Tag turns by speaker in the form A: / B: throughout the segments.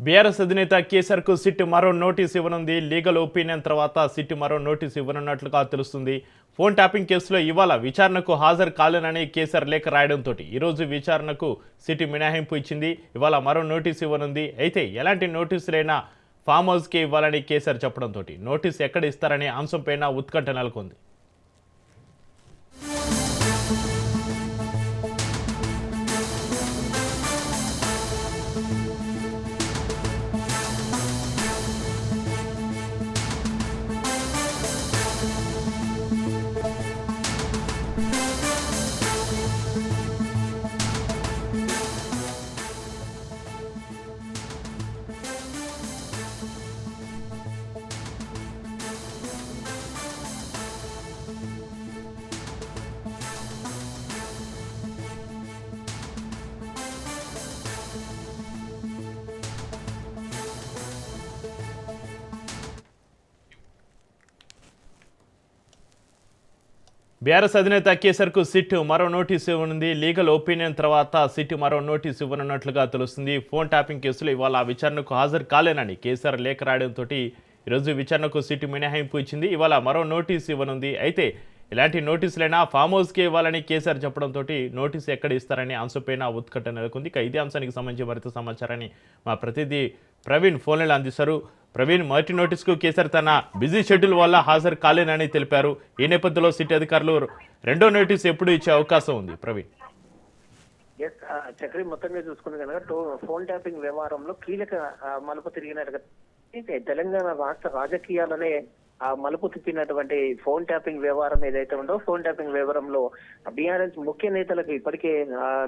A: BRS అధినేత కేసీఆర్కు SIT మరో నోటీస్ ఇవ్వనుంది. లీగల్ ఒపీనియన్ తర్వాత సిట్ మరో నోటీస్ ఇవ్వనున్నట్లుగా తెలుస్తుంది. ఫోన్ ట్యాపింగ్ కేసులో ఇవాళ విచారణకు హాజరు కాలేనని కేసీఆర్ లేఖ రాయడంతో ఈరోజు విచారణకు సిట్ మినహాయింపు ఇచ్చింది. ఇవాళ మరో నోటీస్ ఇవ్వనుంది. అయితే ఎలాంటి నోటీసులైనా ఫామ్ హౌస్కే ఇవ్వాలని కేసీఆర్ చెప్పడంతో నోటీస్ ఎక్కడ ఇస్తారనే అంశంపైన ఉత్కంఠ నెలకొంది. బీఆర్ఎస్ అధినేత కేసీఆర్కు సిట్ మరో నోటీసు ఇవ్వనుంది. లీగల్ ఒపీనియన్ తర్వాత సిట్ మరో నోటీసు ఇవ్వనున్నట్లుగా తెలుస్తుంది. ఫోన్ ట్యాపింగ్ కేసులో ఇవాళ విచారణకు హాజరు కాలేనని కేసీఆర్ లేఖ రాయడంతో ఈరోజు విచారణకు సిట్ మినహాయింపు ఇచ్చింది. ఇవాళ మరో నోటీసు ఇవ్వనుంది. అయితే ఇలాంటి నోటీసులైనా ఫామ్ హౌస్కే ఇవ్వాలని కేసీఆర్ చెప్పడంతో నోటీసు ఎక్కడ ఇస్తారనే అంశంపైన ఉత్కంఠ నెలకొంది. ఇక ఇదే అంశానికి సంబంధించి మరింత సమాచారాన్ని మా ప్రతినిధి ప్రవీణ్ ఫోన్లో అందిస్తారు. ప్రవీణ్, మొదటి నోటీసుకు కేసీఆర్ తన బిజీ షెడ్యూల్ వల్ల హాజరు కాలేనని తెలిపారు. ఈ నేపథ్యంలో సిట్ అధికారులు రెండో నోటీసు ఎప్పుడు ఇచ్చే అవకాశం ఉంది? ప్రవీణ్,
B: చక్రి మొత్తంగా చూసుకున్న కనుక ఫోన్ ట్యాపింగ్ వ్యవహారంలో కీలక మలుపు తిరిగినట్టుగా తెలంగాణ రాష్ట్ర రాజకీయాలనే మలుపు తిప్పినటువంటి ఫోన్ ట్యాపింగ్ వ్యవహారం ఏదైతే ఉందో, ఫోన్ ట్యాపింగ్ వ్యవహారంలో బీఆర్ఎస్ ముఖ్య నేతలకు ఇప్పటికే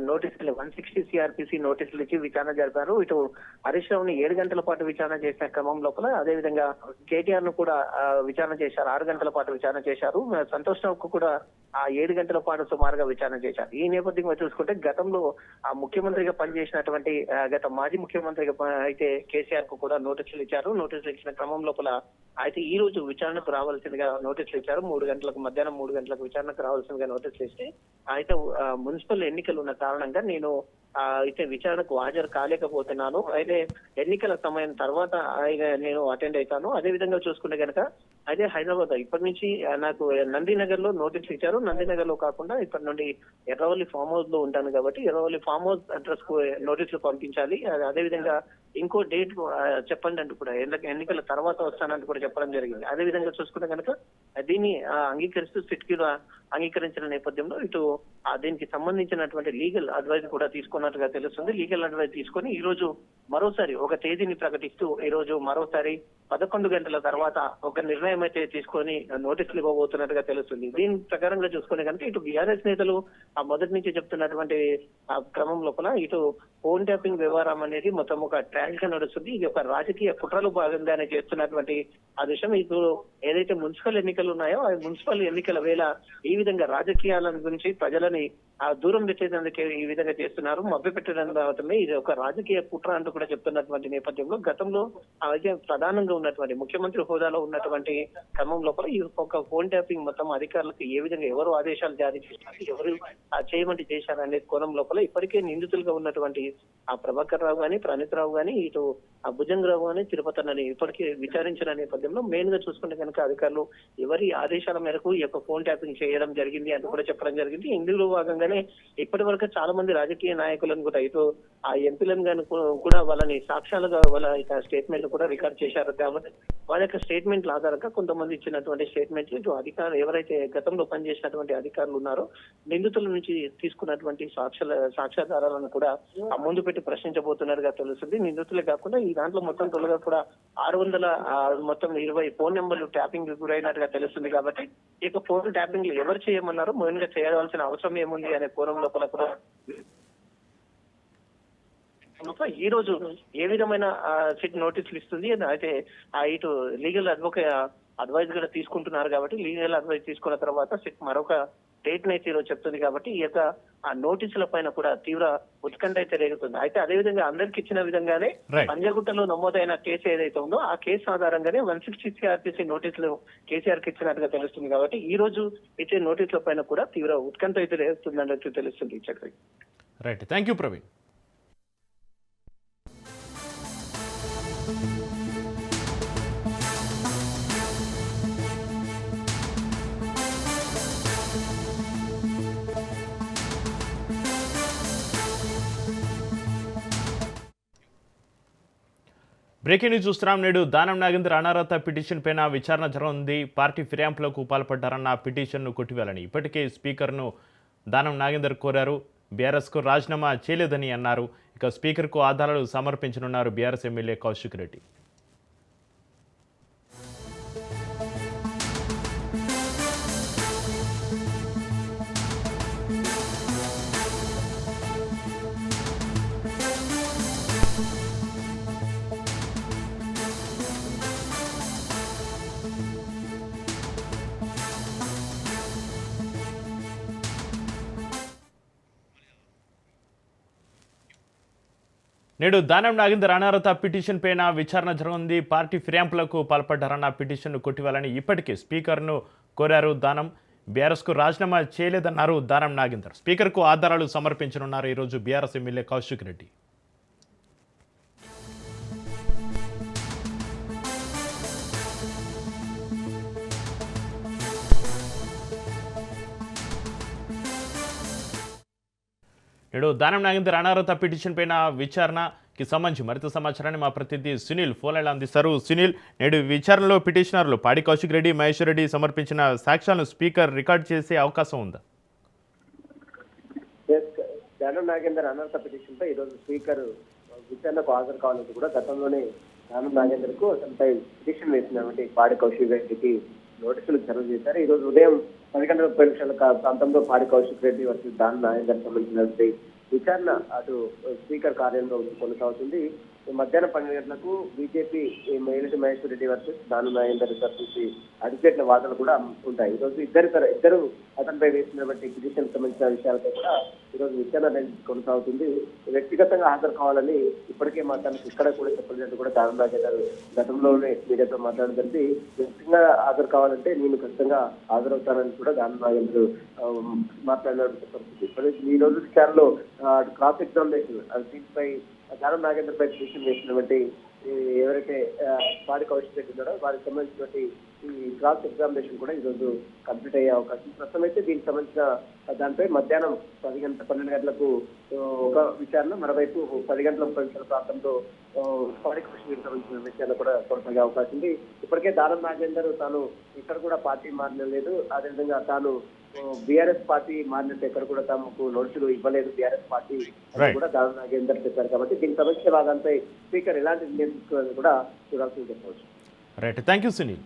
B: నోటీసులు 160 సిఆర్పిసి నోటీసులు ఇచ్చి విచారణ జరిపారు. ఇటు హరీష్ రావుని 7 గంటల పాటు విచారణ చేసిన క్రమం లోపల అదేవిధంగా కేటీఆర్ ను కూడా విచారణ చేశారు. 6 గంటల పాటు విచారణ చేశారు. సంతోష్ రావుకు కూడా 7 గంటల పాటు సుమారుగా విచారణ చేశారు. ఈ నేపథ్యంగా చూసుకుంటే గతంలో ముఖ్యమంత్రిగా పనిచేసినటువంటి గత మాజీ ముఖ్యమంత్రిగా అయితే కేసీఆర్ కు కూడా నోటీసులు ఇచ్చారు. నోటీసులు ఇచ్చిన క్రమం లోపల అయితే ఈ రోజు విచారణకు రావాల్సిందిగా నోటీసులు ఇచ్చారు. మధ్యాహ్నం 3 గంటలకు విచారణకు రావాల్సిందిగా నోటీసులు ఇస్తే అయితే మున్సిపల్ ఎన్నికలు ఉన్న కారణంగా నేను అయితే విచారణకు హాజరు కాలేకపోతున్నాను. అయితే ఎన్నికల సమయం తర్వాత నేను అటెండ్ అవుతాను. అదే విధంగా చూసుకుంటే కనుక అయితే హైదరాబాద్ ఇప్పటి నుంచి నాకు నందినగర్ లో నోటీసులు ఇచ్చారు. నందినగర్ లో కాకుండా ఇప్పటి నుండి ఎర్రవల్లి ఫామ్ హౌస్ లో ఉంటాను కాబట్టి ఎర్రవల్లి ఫామ్ హౌస్ అడ్రస్ కు నోటీసులు పంపించాలి. అదే విధంగా ఇంకో డేట్ చెప్పండి అంటూ కూడా ఎన్నికల తర్వాత వస్తానంటూ కూడా చెప్పడం జరిగింది. అదే విధంగా చూసుకుంటే కనుక దీన్ని అంగీకరిస్తూ సిట్కీలో అంగీకరించిన నేపథ్యంలో ఇటు దీనికి సంబంధించినటువంటి లీగల్ అడ్వైజ్ కూడా తీసుకున్నట్టుగా తెలుస్తుంది. లీగల్ అడ్వైజ్ తీసుకొని ఈ రోజు మరోసారి ఒక తేదీని ప్రకటిస్తూ ఈ రోజు మరోసారి 11 గంటల తర్వాత ఒక నిర్ణయం అయితే తీసుకొని నోటీసులు ఇవ్వబోతున్నట్టుగా తెలుస్తుంది. దీని ప్రకారంగా చూసుకునే కనుక ఇటు బీఆర్ఎస్ నేతలు మొదటి నుంచి చెప్తున్నటువంటి క్రమం లోపల ఇటు ఫోన్ ట్యాపింగ్ వ్యవహారం అనేది మొత్తం ఒక ట్రాక్ గా నడుస్తుంది. ఇది ఒక రాజకీయ కుట్రలు భాగంగానే చేస్తున్నటువంటి ఆ విషయం. ఇప్పుడు ఏదైతే మున్సిపల్ ఎన్నికలు ఉన్నాయో ఆ మున్సిపల్ ఎన్నికల వేళ ఈ విధంగా రాజకీయాల గురించి ప్రజలని దూరం పెట్టేందుకే ఈ విధంగా చేస్తున్నారు, మభ్యపెట్టడానికి ఇది ఒక రాజకీయ కుట్ర అంటూ కూడా చెప్తున్నటువంటి నేపథ్యంలో గతంలో ప్రధానంగా ఉన్నటువంటి ముఖ్యమంత్రి హోదాలో ఉన్నటువంటి క్రమం లోపల ఈ ఒక ఫోన్ ట్యాపింగ్ మొత్తం అధికారులకు ఏ విధంగా ఎవరు ఆదేశాలు జారీ చేశారు, ఎవరు చేయమంటే చేశారు అనే కోణం లోపల ఇప్పటికే నిందితులుగా ఉన్నటువంటి ప్రభాకర్ రావు గాని, ప్రణీత్ రావు గాని, ఇటు భుజంగరావు గాని, తిరుపతన్నని ఇప్పటికే విచారించిన నేపథ్యంలో మెయిన్ గా చూసుకుంటే కనుక అధికారులు ఎవరి ఆదేశాల మేరకు ఈ యొక్క ఫోన్ ట్యాపింగ్ చేయడం జరిగింది అని కూడా చెప్పడం జరిగింది. ఇందులో భాగంగానే ఇప్పటి వరకు చాలా మంది రాజకీయ నాయకులను కూడా ఇటు ఆ ఎంపీలను కానీ కూడా వాళ్ళని సాక్ష్యాలుగా వాళ్ళ స్టేట్మెంట్లు కూడా రికార్డ్ చేశారు. కాబట్టి వాళ్ళ యొక్క స్టేట్మెంట్ల ఆధారంగా కొంతమంది ఇచ్చినటువంటి స్టేట్మెంట్లు ఇటు అధికారులు ఎవరైతే గతంలో పనిచేసినటువంటి అధికారులు ఉన్నారో నిందితుల నుంచి తీసుకున్నటువంటి సాక్ష్యాధారాలను కూడా ముందు పెట్టి ప్రశ్నించబోతున్నట్టుగా తెలుస్తుంది. నిందితులే కాకుండా ఈ దాంట్లో మొత్తం తొలగా కూడా 620 ఫోన్ నెంబర్లు ట్యాపింగ్ గురైనట్టుగా తెలుస్తుంది. కాబట్టి ఇక ఫోన్ ట్యాపింగ్ ఎవరు చేయమన్నారో మెయిన్ గా చేయవలసిన అవసరం ఏముంది అనే కోణం లోపల కూడా ఈ రోజు ఏ విధమైన సిట్ నోటీసులు ఇస్తుంది అయితే ఇటు లీగల్ అడ్వైజ్ కూడా తీసుకుంటున్నారు. కాబట్టి లీగల్ అడ్వైజ్ తీసుకున్న తర్వాత సిట్ మరొక డేట్ అయితే ఈరోజు చెప్తుంది కాబట్టి ఈ యొక్క ఆ నోటీసుల పైన కూడా తీవ్ర ఉత్కంఠ అయితే రేగుతుంది. అయితే అదేవిధంగా అందరికి ఇచ్చిన విధంగానే
A: రైట్.
B: పంజాగుట్టలో నమోదైన కేసు ఏదైతే ఉందో ఆ కేసు ఆధారంగానే 160 ఆర్టీసీ నోటీసులు కేసీఆర్ కి ఇచ్చినట్టుగా తెలుస్తుంది కాబట్టి ఈ రోజు ఇచ్చే నోటీసుల పైన కూడా తీవ్ర ఉత్కంఠ అయితే రేగుతుందన్నట్టు తెలుస్తుంది Chakri.
A: Right, thank you Praveen. Breaking news చూస్తున్నాం. నేడు దానం నాగేందర్ అనర్హత పిటిషన్ పైన విచారణ జరగనుంది. పార్టీ ఫిర్యాదులకు పాల్పడ్డారన్న పిటిషన్ను కొట్టివేయాలని ఇప్పటికే స్పీకర్ను దానం నాగేందర్ కోరారు. బీఆర్ఎస్కు రాజీనామా చేయలేదని అన్నారు. ఇక స్పీకర్కు ఆధారాలు సమర్పించనున్నారు బీఆర్ఎస్ ఎమ్మెల్యే కౌశిక్ రెడ్డి. నేడు దానం నాగేందర్ అనర్హత పిటిషన్ పైన విచారణ జరగనుంది. పార్టీ ఫిర్యాదులకు పాల్పడ్డారన్న పిటిషన్ను కొట్టివేయాలని ఇప్పటికే స్పీకర్ను కోరారు దానం. బీఆర్ఎస్కు రాజీనామా చేయలేదన్నారు దానం నాగేందర్. స్పీకర్కు ఆధారాలు సమర్పించనున్నారు ఈరోజు బీఆర్ఎస్ ఎమ్మెల్యే కౌశిక్ రెడ్డి. నేడు దానం నాగేందర్ అనర్హత పిటిషన్ పైన విచారణకి సంబంధించి మరింత సమాచారాన్ని మా ప్రతినిధి సునీల్ ఫోన్లైన్లో అందిస్తారు. సునీల్, నేడు విచారణలో పిటిషనర్లు పాడి కౌశిక్ రెడ్డి, మహేశ్వర్ రెడ్డి సమర్పించిన సాక్ష్యాలను స్పీకర్ రికార్డ్ చేసే అవకాశం ఉందా?
C: దానం నాగేందర్ అనర్హత పిటిషన్ పై ఈరోజు స్పీకర్ విచారణకు హాజరు కావాలని కూడా గతంలోనే దానం నాగేందర్ కు అతనిపై పిటిషన్ వేసినటువంటి పాడి కౌశిక్ రెడ్డికి నోటీసులు జారీ చేశారు. ఈ రోజు ఉదయం 11:30 ప్రాంతంలో పాడి కౌశిక్ రెడ్డి వర్సెస్ దానం నాగేందర్ సంబంధించినటువంటి విచారణ అటు స్పీకర్ కార్యాలయంలో కొనసాగుతుంది. మధ్యాహ్నం 12 గంటలకు BJP Maheshwar Reddy versus Danam Nagender versus అడ్వకేట్ల వాదనలు కూడా ఉంటాయి. ఈ రోజు ఇద్దరు అతనిపై వేసినటువంటి పిటిషన్ సంబంధించిన విషయాలపై కూడా ఈరోజు విచారణ కొనసాగుతుంది. వ్యక్తిగతంగా హాజరు కావాలని ఇప్పటికే మాట్లాడుతూ ఇక్కడ కూడా చెప్పలేదంటూ కూడా దానం నాగేందర్ గతంలోనే మీడియాతో మాట్లాడడం జరిగింది. వ్యక్తిగతంగా హాజరు కావాలంటే నేను ఖచ్చితంగా హాజరవుతానని కూడా దానం నాగేందర్ మాట్లాడిన పరిస్థితి. ఈ రోజు విచారణలో క్రాస్ ఎగ్జామినేషన్ దీనిపై దానం నాగేందర్ పై పిటిషన్ వేసినటువంటి ఎవరైతే పాడి కౌశిక్ రెడ్డి ఉన్నారో వారికి సంబంధించినటువంటి ఈ క్రాస్ ఎగ్జామినేషన్ కూడా ఈ రోజు కంప్లీట్ అయ్యే అవకాశం ప్రస్తుతం అయితే దీనికి సంబంధించిన దానిపై మధ్యాహ్నం 12 గంటలకు ఒక విచారణ, మరోవైపు 10:30 ప్రాంతంలో పాడి కౌశిక్ రెడ్డి సంబంధించిన విచారణ కూడా కొనసాగే అవకాశం ఉంది. ఇప్పటికే దానం నాగేందర్ తాను ఇక్కడ కూడా పార్టీ మారలేదు, అదేవిధంగా తాను బీఆర్ఎస్ పార్టీ మారినట్టు ఎక్కడ కూడా తమకు నోటీసులు ఇవ్వలేదు బీఆర్ఎస్ పార్టీ కూడా దానం నాగేందర్ చెప్పారు. కాబట్టి దీనికి సంబంధించిన వాదాలపై స్పీకర్ ఎలాంటి నిర్ణయం తీసుకోవాలని కూడా చూడాల్సి చెప్పవచ్చు.
A: Right, thank you Sunil.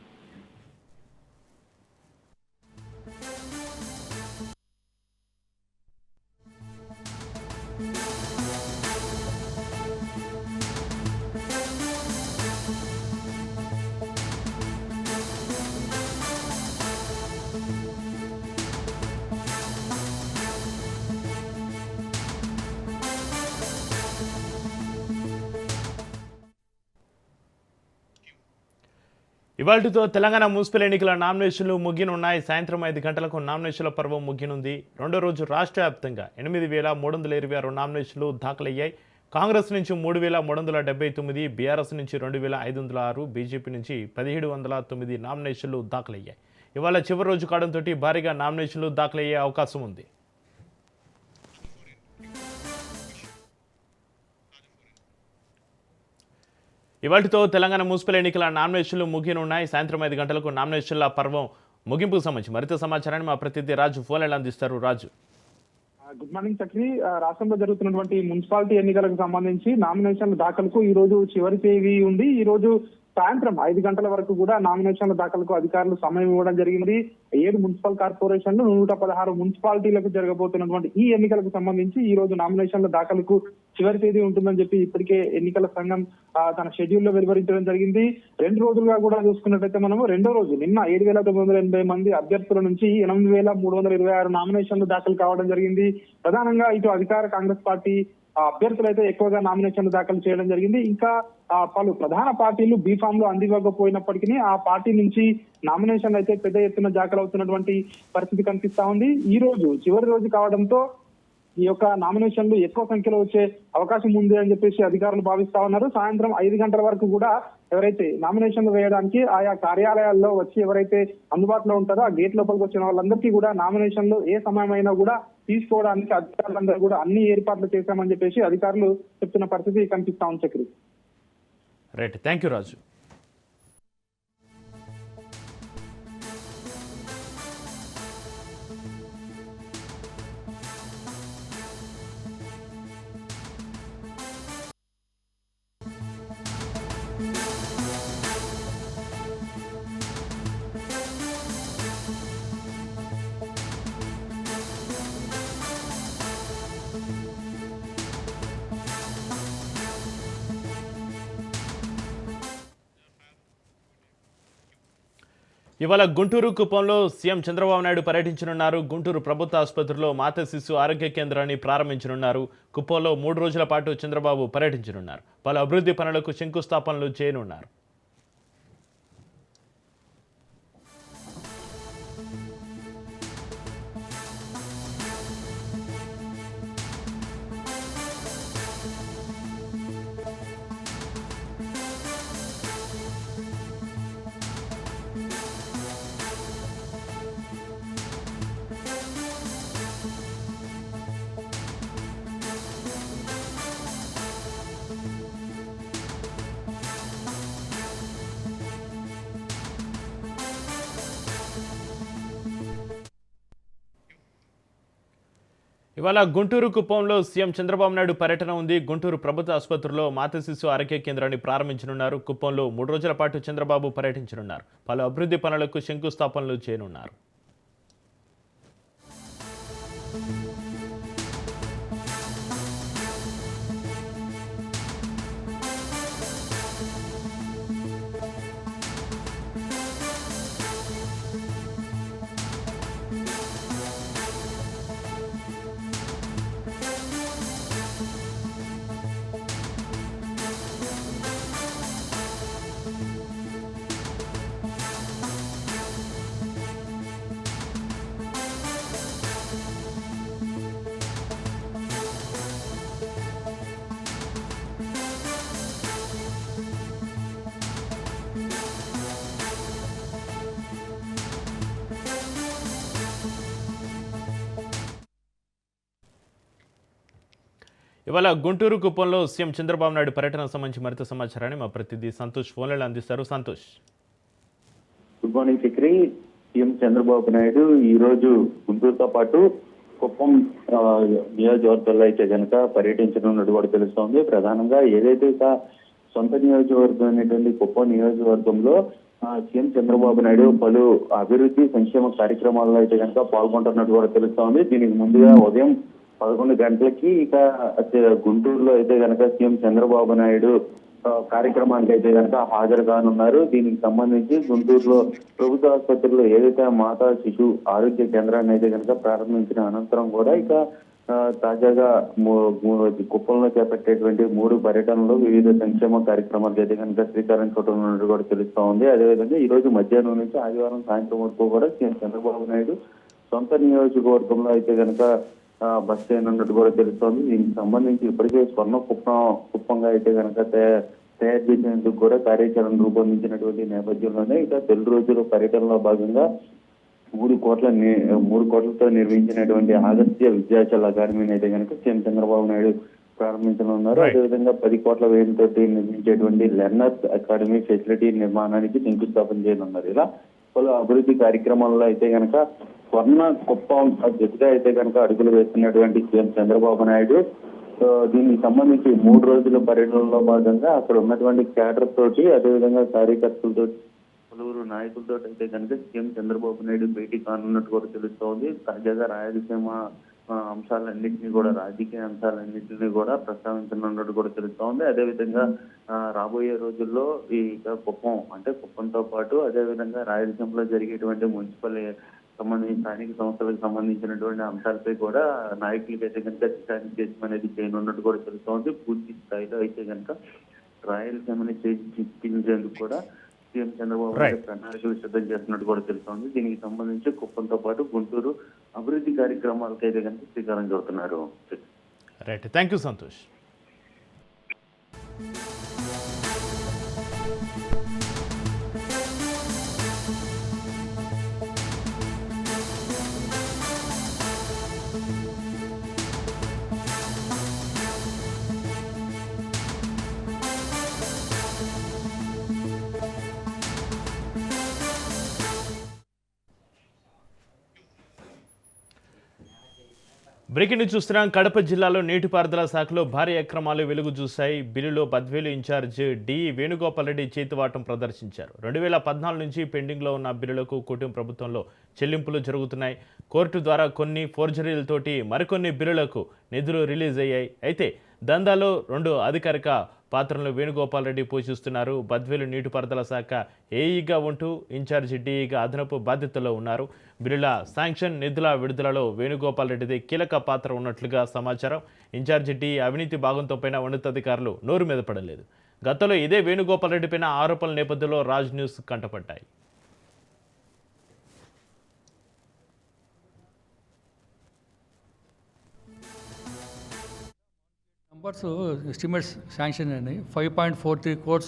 A: ఇవాళతో తెలంగాణ మున్సిపల్ ఎన్నికల నామినేషన్లు ముగినున్నాయి. సాయంత్రం 5 గంటలకు నామినేషన్ల పర్వం ముగినుంది. రెండో రోజు రాష్ట్ర వ్యాప్తంగా 8,326 నామినేషన్లు దాఖలయ్యాయి. కాంగ్రెస్ నుంచి 3,379, బీఆర్ఎస్ నుంచి 2,506, బీజేపీ నుంచి 1,709 నామినేషన్లు దాఖలయ్యాయి. ఇవాళ చివరి రోజు కావడంతో భారీగా నామినేషన్లు దాఖలయ్యే అవకాశం ఉంది. ఇవాళతో తెలంగాణ మున్సిపల్ ఎన్నికల నామినేషన్లు ముగినున్నాయి. సాయంత్రం 5 గంటలకు నామినేషన్ల పర్వం ముగింపుకు సంబంధించి మరింత సమాచారాన్ని మా ప్రతినిధి రాజు ఫోన్లైన్లో అందిస్తారు. రాజు,
D: గుడ్ మార్నింగ్ చక్రి. రాష్ట్రంలో జరుగుతున్నటువంటి మున్సిపాలిటీ ఎన్నికలకు సంబంధించి నామినేషన్ల దాఖలకు ఈ రోజు చివరి తేదీ ఉంది. ఈ రోజు సాయంత్రం 5 గంటల వరకు కూడా నామినేషన్ల దాఖలకు అధికారులు సమయం ఇవ్వడం జరిగింది. 7 మున్సిపల్ కార్పొరేషన్లు 116 మున్సిపాలిటీలకు జరగబోతున్నటువంటి ఈ ఎన్నికలకు సంబంధించి ఈ రోజు నామినేషన్ల దాఖలకు చివరి తేదీ ఉంటుందని చెప్పి ఇప్పటికే ఎన్నికల సంఘం తన షెడ్యూల్ లో వెలువరించడం జరిగింది. 2 రోజులుగా కూడా చూసుకున్నట్లయితే మనము రెండో రోజు నిన్న 7,980 మంది అభ్యర్థుల నుంచి 8,326 నామినేషన్లు దాఖలు కావడం జరిగింది. ప్రధానంగా ఇటు అధికార కాంగ్రెస్ పార్టీ అభ్యర్థులు అయితే ఎక్కువగా నామినేషన్లు దాఖలు చేయడం జరిగింది. ఇంకా పలు ప్రధాన పార్టీలు బీఫామ్ లో అందివ్వకపోయినప్పటికీ ఆ పార్టీ నుంచి నామినేషన్లు అయితే పెద్ద ఎత్తున దాఖలు అవుతున్నటువంటి పరిస్థితి కనిపిస్తా ఉంది. ఈ రోజు చివరి రోజు కావడంతో ఈ యొక్క నామినేషన్లు ఎక్కువ సంఖ్యలో వచ్చే అవకాశం ఉంది అని చెప్పేసి అధికారులు భావిస్తా ఉన్నారు. సాయంత్రం 5 గంటల వరకు కూడా ఎవరైతే నామినేషన్లు వేయడానికి ఆయా కార్యాలయాల్లో వచ్చి ఎవరైతే అందుబాటులో ఉంటారో ఆ గేట్ లోపలికి వచ్చిన వాళ్ళందరికీ కూడా నామినేషన్లు ఏ సమయమైనా కూడా తీసుకోవడానికి అధికారులందరూ కూడా అన్ని ఏర్పాట్లు చేశామని చెప్పేసి అధికారులు చెప్తున్న పరిస్థితి కనిపిస్తా ఉంది. చక్రి
A: రైట్, థ్యాంక్ యూ రాజు. ఇవాళ గుంటూరు కుప్పంలో సీఎం చంద్రబాబు నాయుడు పర్యటించనున్నారు. గుంటూరు ప్రభుత్వ ఆసుపత్రిలో మాతా శిశు ఆరోగ్య కేంద్రాన్ని ప్రారంభించనున్నారు. కుప్పంలో 3 రోజుల పాటు చంద్రబాబు పర్యటించనున్నారు. పలు అభివృద్ధి పనులకు శంకుస్థాపనలు చేయనున్నారు. ఇవాళ గుంటూరు కుప్పంలో సీఎం చంద్రబాబు నాయుడు పర్యటన ఉంది. గుంటూరు ప్రభుత్వ ఆసుపత్రిలో మాతా శిశు ఆరోగ్య కేంద్రాన్ని ప్రారంభించనున్నారు. కుప్పంలో 3 రోజుల పాటు చంద్రబాబు పర్యటించనున్నారు. పలు అభివృద్ధి పనులకు శంకుస్థాపనలు చేయనున్నారు. ఇవాళ గుంటూరు కుప్పంలో సీఎం చంద్రబాబు నాయుడు పర్యటనకు సంబంధించి మరింత సమాచారాన్ని మా ప్రతినిధి సంతోష్ ఫోన్లలో అందిస్తారు. Santosh.
E: Good morning Chakri. CM Chandrababu Naidu ఈ రోజు గుంటూరుతో పాటు కుప్పం నియోజకవర్గాల్లో అయితే కనుక పర్యటించనున్నట్టు కూడా తెలుస్తోంది. ప్రధానంగా ఏదైతే సొంత నియోజకవర్గం అనేటువంటి కుప్పం నియోజకవర్గంలో సీఎం చంద్రబాబు నాయుడు పలు అభివృద్ధి సంక్షేమ కార్యక్రమాల్లో అయితే కనుక పాల్గొంటున్నట్టు కూడా తెలుస్తోంది. దీనికి ముందుగా ఉదయం 11 గంటలకి ఇక గుంటూరులో అయితే కనుక సీఎం చంద్రబాబు నాయుడు కార్యక్రమానికి అయితే కనుక హాజరు కానున్నారు. దీనికి సంబంధించి గుంటూరులో ప్రభుత్వ ఆసుపత్రిలో ఏదైతే మాతా శిశు ఆరోగ్య కేంద్రాన్ని అయితే కనుక ప్రారంభించిన అనంతరం కూడా ఇక తాజాగా కుప్పంలో చేపట్టేటువంటి 3 పర్యటనలు వివిధ సంక్షేమ కార్యక్రమాలకు అయితే కనుక శ్రీకారం చుట్టనున్నట్టు కూడా తెలుస్తా ఉంది. అదేవిధంగా ఈ రోజు మధ్యాహ్నం నుంచి ఆదివారం సాయంత్రం వరకు కూడా సీఎం చంద్రబాబు నాయుడు సొంత నియోజకవర్గంలో అయితే కనుక బస్ చేయనున్నట్టు కూడా తెలుస్తోంది. దీనికి సంబంధించి ఇప్పటికే స్వర్ణ కుప్పంగా అయితే కనుక తయారు చేసేందుకు కూడా కార్యాచరణ రూపొందించినటువంటి నేపథ్యంలోనే ఇక తొలి రోజుల పర్యటనలో భాగంగా 3 కోట్లతో నిర్మించినటువంటి ఆగస్త్య విద్యాచల్ అకాడమీని అయితే కనుక సీఎం చంద్రబాబు నాయుడు ప్రారంభించనున్నారు. అదేవిధంగా 10 కోట్ల వ్యయంతో నిర్మించేటువంటి లెర్నర్స్ అకాడమీ ఫెసిలిటీ నిర్మాణానికి శంకుస్థాపన చేయనున్నారు. ఇలా పలు అభివృద్ధి కార్యక్రమాల్లో అయితే కనుక స్వర్ణ కుప్పం దిశగా అయితే కనుక అడుగులు వేస్తున్నటువంటి సీఎం చంద్రబాబు నాయుడు దీనికి సంబంధించి 3 రోజుల పర్యటనలో భాగంగా అక్కడ ఉన్నటువంటి క్యాడర్ తోటి అదేవిధంగా కార్యకర్తలతో పలువురు నాయకులతో అయితే కనుక సీఎం చంద్రబాబు నాయుడు భేటీ కానున్నట్టు కూడా తెలుస్తోంది. తాజాగా రాయలసీమ అంశాలన్నింటినీ కూడా రాజకీయ అంశాలన్నింటినీ కూడా ప్రస్తావించనున్నట్టు కూడా తెలుస్తోంది. అదేవిధంగా రాబోయే రోజుల్లో ఈ కుప్పంతో పాటు అదేవిధంగా రాయలసీమలో జరిగేటువంటి మున్సిపల్ స్థానిక సంస్థలకు సంబంధించినటువంటి అంశాలపై కూడా నాయకులకి అయితే కనుక దిశానిర్దేశం అనేది చేయనున్నట్టు కూడా తెలుస్తోంది. పూర్తి స్థాయిలో అయితే కనుక రాయలసీమని చేయించేందుకు కూడా సీఎం చంద్రబాబు నాయుడు ప్రణాళికలు సిద్ధం చేస్తున్నట్టు కూడా తెలుస్తోంది. దీనికి సంబంధించి కుప్పంతో పాటు గుంటూరు అభివృద్ధి కార్యక్రమాలకు అయితే కనుక శ్రీకారం చుడుతున్నారు.
A: Right, thank you Santosh. Breaking news చూస్తున్నాం. కడప జిల్లాలో నీటిపారుదల శాఖలో భారీ అక్రమాలు వెలుగు చూశాయి. బిల్లులో బద్వేలు ఇన్ఛార్జ్ డి వేణుగోపాల్ రెడ్డి చేతివాటం ప్రదర్శించారు. 2014 నుంచి పెండింగ్లో ఉన్న బిల్లులకు కూటమి ప్రభుత్వంలో చెల్లింపులు జరుగుతున్నాయి. కోర్టు ద్వారా కొన్ని ఫోర్జరీలతోటి మరికొన్ని బిల్లులకు నిధులు రిలీజ్ అయ్యాయి. అయితే దందాలో 2 అధికారిక పాత్రలను వేణుగోపాల్ రెడ్డి పోషిస్తున్నారు. బద్వేలు నీటిపారుదల శాఖ ఏఈగా ఉంటూ ఇన్ఛార్జ్ డిఈగా అదనపు బాధ్యతలో ఉన్నారు. బిల్లుల శాంక్షన్, నిధుల విడుదలలో వేణుగోపాల్ రెడ్డిది కీలక పాత్ర ఉన్నట్లుగా సమాచారం. ఇన్ఛార్జ్ డిఈ అవినీతి భాగంతో పైన ఉన్నతాధికారులు నోరు మీద పడలేదు. గతంలో ఇదే వేణుగోపాల్ రెడ్డి పైన ఆరోపణల నేపథ్యంలో రాజ్ న్యూస్ కంటపడ్డాయి.
F: నంబర్స్ ఎస్టిమేట్స్ శాంక్షన్ అయినాయి. 5.43 crores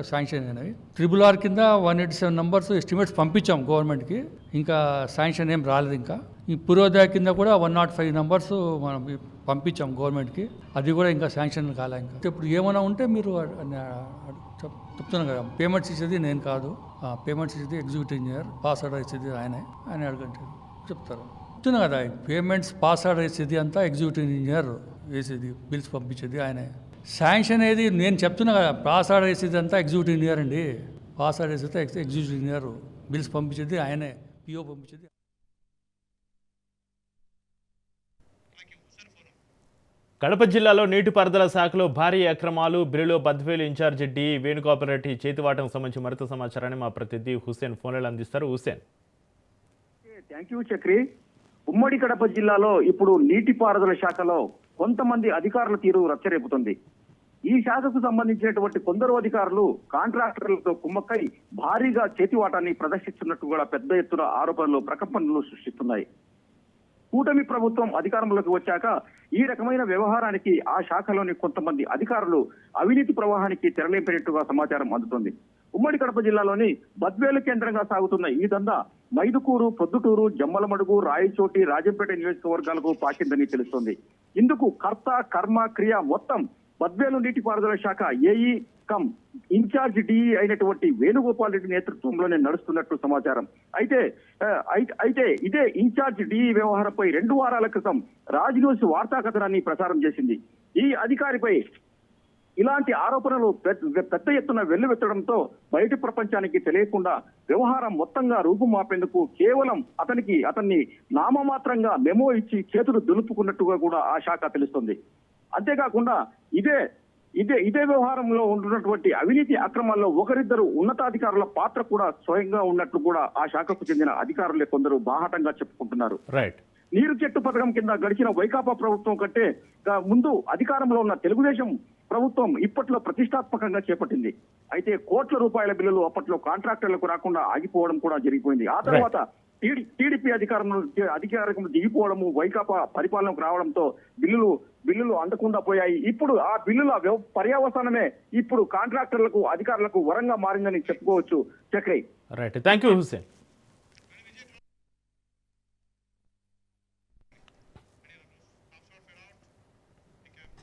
F: శాంక్షన్ అయినాయి. RRR కింద 187 నంబర్స్ ఎస్టిమేట్స్ పంపించాం గవర్నమెంట్కి. ఇంకా శాంక్షన్ ఏం రాలేదు. ఇంకా ఈ పూర్వోదయ కింద కూడా 105 నంబర్స్ మనం పంపించాం గవర్నమెంట్కి. అది కూడా ఇంకా శాంక్షన్ కాలే. ఇంకా ఇప్పుడు ఏమైనా ఉంటే మీరు చెప్తున్నాను కదా, పేమెంట్స్ ఇచ్చేది నేను కాదు, పేమెంట్స్ ఇచ్చేది ఎగ్జిక్యూటివ్ ఇంజనీర్, పాస్ ఆర్డర్ ఇచ్చేది ఆయన అడగండి చెప్తారు. చెప్తున్నా కదా, పేమెంట్స్ పాస్ ఆర్డర్ ఇచ్చేది అంతా ఎగ్జిక్యూటివ్ ఇంజనీర్ వేసేది, బిల్స్ పంపించేది ఆయనే. శాంక్షన్ ఏది నేను చెప్తున్నా కదా, పాస్ ఆర్డర్ వేసేది అంతా ఎగ్జిక్యూటివ్ ఇంజనీర్ అండి. పాస్ ఆర్డర్ వేసేది ఎగ్జిక్యూటివ్ ఇంజనీర్, బిల్స్ పంపించేది ఆయనే, పిఓ పంపించేది.
A: కడప జిల్లాలో నీటిపారుదల శాఖలో భారీ అక్రమాలు, బిల్లులో బద్వేలు ఇన్ఛార్జ్ డి వేణుగోపాల్ రెడ్డి చేతివాటం సంబంధించి మరింత సమాచారాన్ని మా ప్రతినిధి హుస్సేన్ ఫోన్లో అందిస్తారు. హుస్సేన్.
G: Thank you Chakri. ఉమ్మడి కడప జిల్లాలో ఇప్పుడు నీటిపారుదల శాఖలో కొంతమంది అధికారుల తీరు రచ్చరేపుతుంది. ఈ శాఖకు సంబంధించినటువంటి కొందరు అధికారులు కాంట్రాక్టర్లతో కుమ్మక్కై భారీగా చేతివాటాన్ని ప్రదర్శిస్తున్నట్టు కూడా పెద్ద ఎత్తున ఆరోపణలు, ప్రకంపనలు సృష్టిస్తున్నాయి. కూటమి ప్రభుత్వం అధికారంలోకి వచ్చాక ఈ రకమైన వ్యవహారానికి ఆ శాఖలోని కొంతమంది అధికారులు అవినీతి ప్రవాహానికి తెరలేపినట్టుగా సమాచారం అందుతుంది. ఉమ్మడి కడప జిల్లాలోని బద్వేలు కేంద్రంగా సాగుతున్న ఈ దందా మైదుకూరు, ప్రొద్దుటూరు, జమ్మలమడుగు, రాయచోటి, రాజంపేట నియోజకవర్గాలకు పాకిందని తెలుస్తోంది. ఇందుకు కర్త, కర్మ, క్రియ మొత్తం బద్వేలు నీటిపారుదల శాఖ ఏఈ కమ్ ఇన్ఛార్జ్ డిఈ అయినటువంటి వేణుగోపాల్ రెడ్డి నేతృత్వంలోనే నడుస్తున్నట్టు సమాచారం. అయితే ఇదే ఇన్ఛార్జ్ డిఈ వ్యవహారంపై 2 వారాల క్రితం రాజ్ న్యూస్ వార్తా కథనాన్ని ప్రసారం చేసింది. ఈ అధికారిపై ఇలాంటి ఆరోపణలు పెద్ద ఎత్తున వెల్లువెత్తడంతో బయటి ప్రపంచానికి తెలియకుండా వ్యవహారం మొత్తంగా రూపుమాపేందుకు కేవలం అతన్ని నామమాత్రంగా మెమో ఇచ్చి చేతులు దులుపుకున్నట్టుగా కూడా ఆ శాఖ తెలుస్తుంది. అంతేకాకుండా ఇదే వ్యవహారంలో ఉంటున్నటువంటి అవినీతి అక్రమాల్లో ఒకరిద్దరు ఉన్నతాధికారుల పాత్ర కూడా స్వయంగా ఉన్నట్లు కూడా ఆ శాఖకు చెందిన అధికారులే కొందరు బాహాటంగా చెప్పుకుంటున్నారు.
A: రైట్.
G: నీరు చెట్టు పథకం కింద గడిచిన వైకాపా ప్రభుత్వం కంటే ముందు అధికారంలో ఉన్న తెలుగుదేశం ప్రభుత్వం ఇప్పట్లో ప్రతిష్టాత్మకంగా చేపట్టింది. అయితే కోట్ల రూపాయల బిల్లులు అప్పట్లో కాంట్రాక్టర్లకు రాకుండా ఆగిపోవడం కూడా జరిగిపోయింది. ఆ తర్వాత టీడీపీ అధికారం దిగిపోవడము, వైకాపా పరిపాలనకు రావడంతో బిల్లులు అందకుండా పోయాయి. ఇప్పుడు ఆ బిల్లుల పర్యవసానమే ఇప్పుడు కాంట్రాక్టర్లకు, అధికారులకు వరంగా మారిందని చెప్పుకోవచ్చు. Chakri.
A: Right, thank you Hussain.